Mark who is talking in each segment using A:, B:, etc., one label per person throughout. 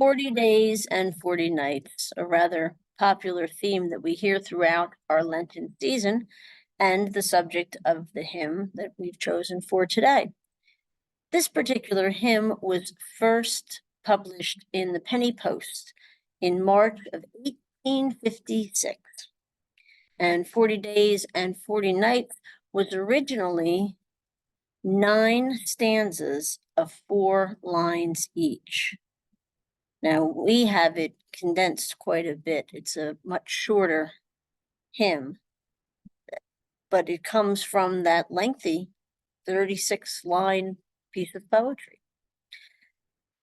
A: 40 days and 40 nights, a rather popular theme that we hear throughout our Lenten season, and the subject of the hymn that we've chosen for today. This particular hymn was first published in the Penny Post in March of 1856. And 40 Days and 40 Nights was originally 9 stanzas of 4 lines each. Now, we have it condensed quite a bit. It's a much shorter hymn, but it comes from that lengthy 36-line piece of poetry.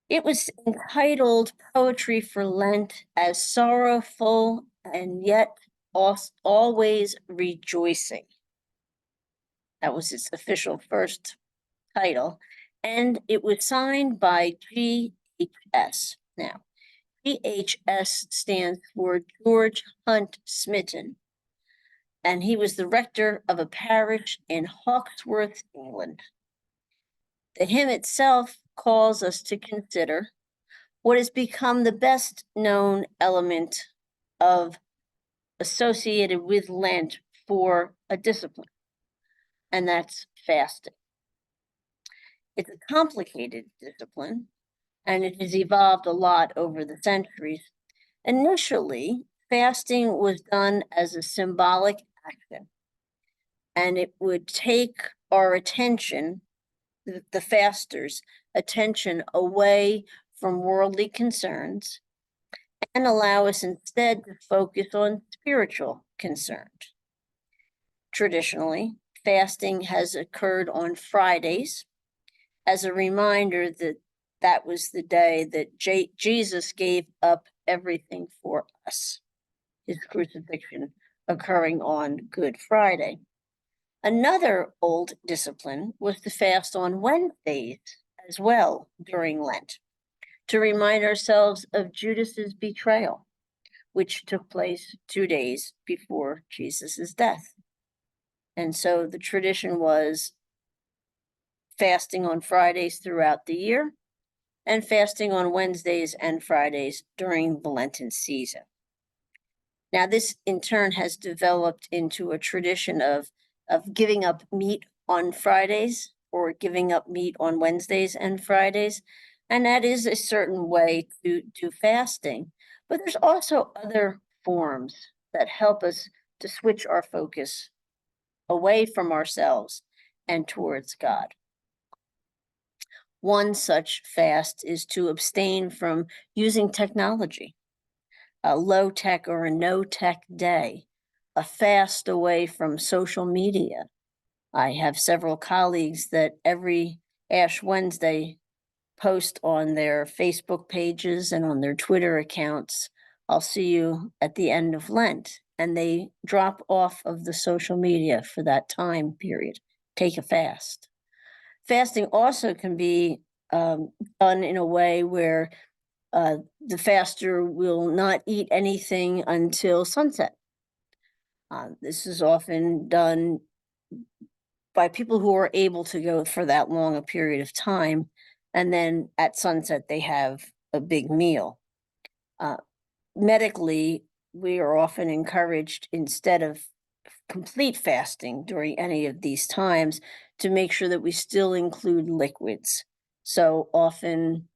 A: It was entitled Poetry for Lent, as sorrowful and yet always rejoicing. That was its official first title, and it was signed by G.H.S. Now, G.H.S. stands for George Hunt Smitten, and he was the rector of a parish in Hawkesworth, England. The hymn itself calls us to consider what has become the best known element associated with Lent for a discipline, and that's fasting. It's a complicated discipline, and it has evolved a lot over the centuries. Initially, fasting was done as a symbolic action, and it would take our attention, the faster's attention, away from worldly concerns and allow us instead to focus on spiritual concerns. Traditionally, fasting has occurred on Fridays as a reminder that that was the day that Jesus gave up everything for us, his crucifixion occurring on Good Friday. Another old discipline was to fast on Wednesdays as well during Lent, to remind ourselves of Judas's betrayal, which took place 2 days before Jesus's death. And so the tradition was fasting on Fridays throughout the year and fasting on Wednesdays and Fridays during the Lenten season. Now, this in turn has developed into a tradition of giving up meat on Fridays or giving up meat on Wednesdays and Fridays. And that is a certain way to do fasting. But there's also other forms that help us to switch our focus away from ourselves and towards God. One such fast is to abstain from using technology, a low-tech or a no-tech day, a fast away from social media. I have several colleagues that every Ash Wednesday post on their Facebook pages and on their Twitter accounts, "I'll see you at the end of Lent," and they drop off of the social media for that time period, take a fast. Fasting also can be done in a way where the faster will not eat anything until sunset. This is often done by people who are able to go for that long a period of time, and then at sunset they have a big meal. Medically, we are often encouraged, instead of complete fasting during any of these times, to make sure that we still include liquids. So often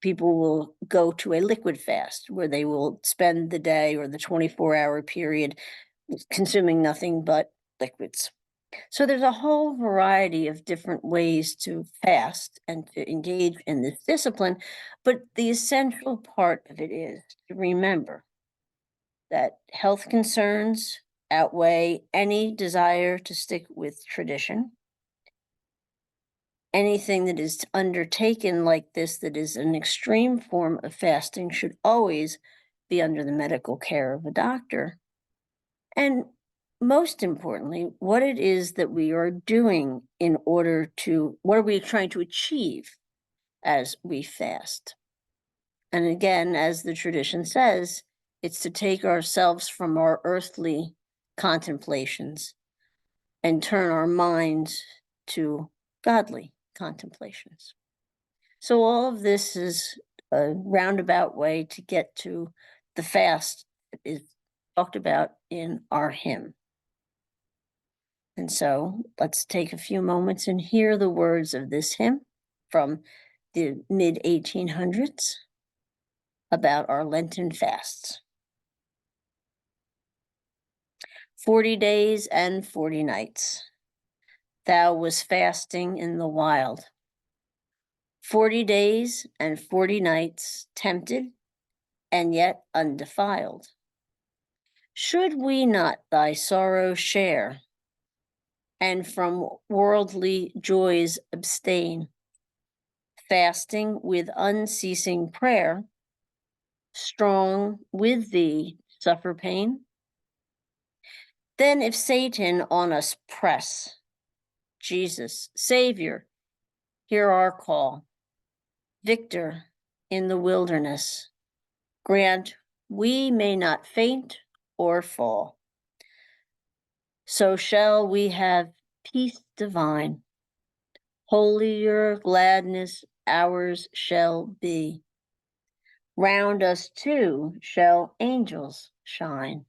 A: people will go to a liquid fast where they will spend the day or the 24-hour period consuming nothing but liquids. So there's a whole variety of different ways to fast and to engage in this discipline, but the essential part of it is to remember that health concerns outweigh any desire to stick with tradition. Anything that is undertaken like this, that is an extreme form of fasting, should always be under the medical care of a doctor. And most importantly, what it is that we are doing what are we trying to achieve as we fast? And again, as the tradition says, it's to take ourselves from our earthly contemplations and turn our minds to godly contemplations. So all of this is a roundabout way to get to the fast that is talked about in our hymn. And so let's take a few moments and hear the words of this hymn from the mid 1800s about our Lenten fasts. 40 days and 40 nights. Thou was fasting in the wild. 40 days and 40 nights, tempted and yet undefiled. Should we not thy sorrow share, and from worldly joys abstain, fasting with unceasing prayer, strong with thee suffer pain? Then if Satan on us press, Jesus, Savior, hear our call. Victor in the wilderness, grant we may not faint or fall. So shall we have peace divine. Holier gladness ours shall be. Round us too shall angels shine,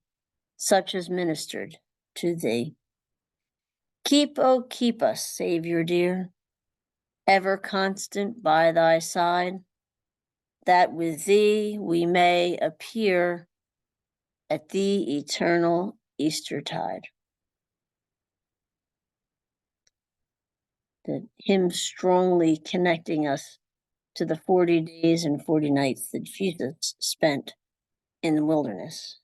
A: such as ministered to thee. Keep, oh, keep us, Savior dear, ever constant by thy side, that with thee we may appear at the eternal Eastertide. The hymn strongly connecting us to the 40 days and 40 nights that Jesus spent in the wilderness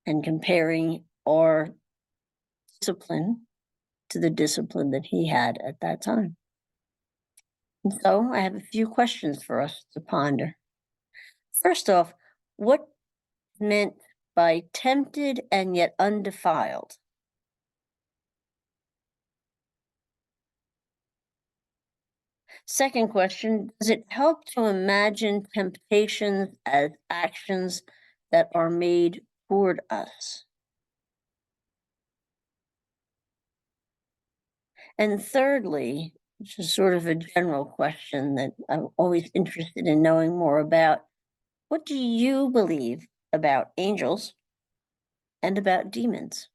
A: and comparing our discipline to the discipline that he had at that time. And so I have a few questions for us to ponder. First off, what is meant by tempted and yet undefiled? Second question, does it help to imagine temptations as actions that are made toward us? And thirdly, which is sort of a general question that I'm always interested in knowing more about, what do you believe about angels and about demons?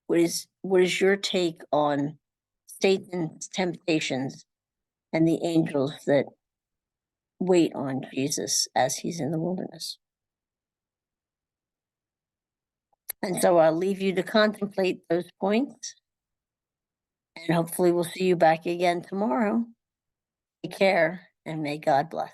A: What is your take on Satan's temptations and the angels that wait on Jesus as he's in the wilderness? And so I'll leave you to contemplate those points, and hopefully we'll see you back again tomorrow. Take care, and may God bless.